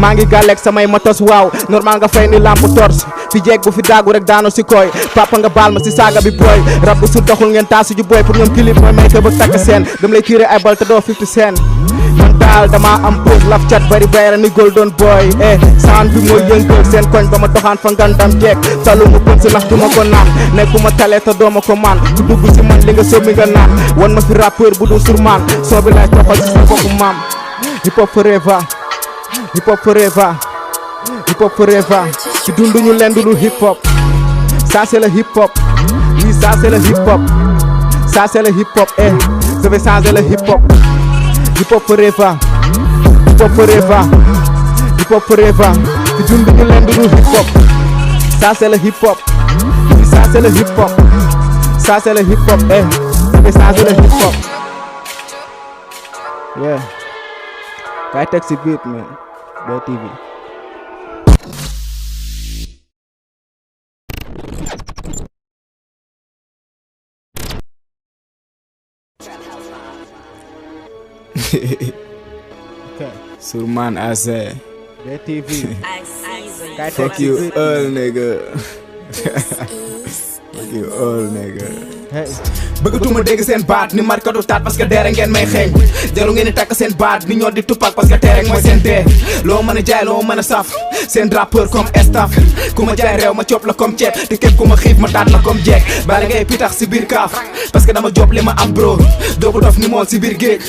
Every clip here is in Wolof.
maa ngi gàlleeg samay matos waaw normal nga fay ni lamp torche fi jeeg bu fi daagu rek daanu si koy papa nga baal ma si saaga bi booy rab bu su doxul ngeen taasu ju booy pour ñoom clip mooy may tëb ak takk seen dam lay tiire ay bal te doo 50 cent man daal dama am pause laf cat bari bayra ni golden boy sound bi mooy yëngal seen koñ ba ma doxaan fa ngandam jeeg talu ma pën si ndax du ma ko naan nekkuma tale te doo ma ko man ku dugg si man li nga sóob mi nga naan wan ma fi rappeur bu dul surman soo bi lay toxal si sa bopp maam hip hop forever hip hop forever hip hop forever ci dunduñu leen dul hip hop ça c'est le hip hop oui ça c'est le hip hop ça c'est le hip hop je vais changer le hip hop hip hop forever hip hop forever hip hop forever ci dunduñu leen dul hip hop ça c'est le hip hop oui ça c'est le hip hop ça c'est le hip hop je vais changer le hip hop yeah kay teg si beat man BTV Surman Aze BTV fuck you all nigga fuck you all nigga bëggatuma dégg seen baat ni markatu taat parce que deere ngeen may xeeñ jaru ngeen di takk seen baat ni ñoo di tupac parce que teere mooy seen dee loo mën a jaay loo mën a saf seen rappeur comme staff ku ma jaay réew ma coop la comme ceeb te képp ku ma xiif ma daat la comme jeeg bala ngay pitax si biir kaaf parce que dama job li ma am bro doobu dof ni mool si biir géej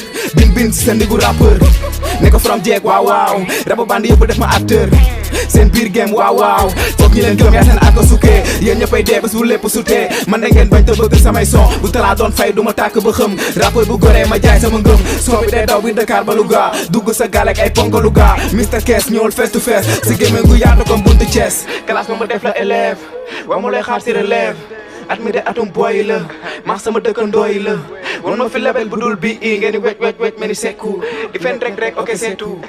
bin si sa ndigu rappeur ne ko from jeeg waaw waaw raba band yëpp def ma acteur seen biir game waaw waaw foog ñi leen gëm yaa seen ak a sukkee yéen ñëppay dee bés bu lépp sutee man da ngeen bañ te bëgg samay son bu talaa doon fay du ma tàkk ba xëm rappeur bu goree ma jaay sama ngëm son bi day daw bi Dakar ba Louga dugg sa galek ay pongo Louga Mr Kees ñëwul face to face si gémmiñ gu yaatu comme buntu Thiès classe ma def la élève waa mu lay xaar si relève at mi de atum boy la maax sama dëkkandoo yi la wan ma fi label bu dul bi i ngeen di wecc mel ni sekku di fen rek ok c'est tout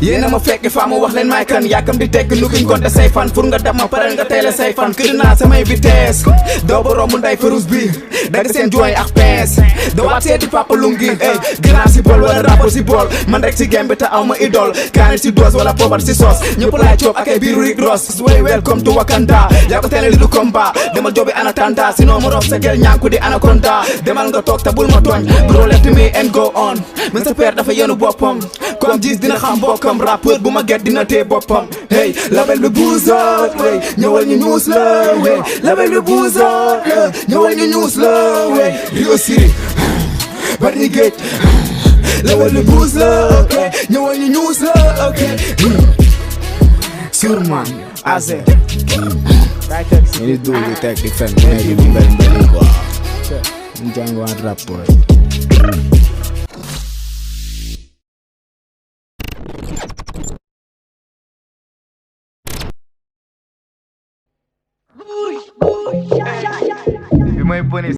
yéena ma fekk faa ma wax leen may kan yàkkam di tekk nu kiñ gonte say fan pour nga dab ma pare nga teele say fan këri naa samay vitesse doo ba romb nday farus bi dagg seen jooy ak pince doo waat seeti papa lungi grand si bool wala rapport si bool man rek si game bi te aw ma idole kaani si dose wala poobar si sos ñëpp laay coob ak ay biiru Rick Ross way welcome to Wakanda yaa ko teele li du combat demal jobi anatanda sinon ma rof sa gel ñaanku di anaconda demal nga toog te bul ma tooñ bro let me and go on mais sa père dafa yenu boppam comme gis dina xam bokkam rappeur bu ma get dina tee boppam hey label bi buusoot wey ñëwal ñu ñuus la wey label bi buusoot ñëwal ñu ñuus la wey Rio City bari ni géej label bi buus la ok ñëwal ñu ñuus la ok Surman Aze ñu di dugg di teg di fen ku nekk di mbel mbel quoi ñu jàngoon rapport bi may bonus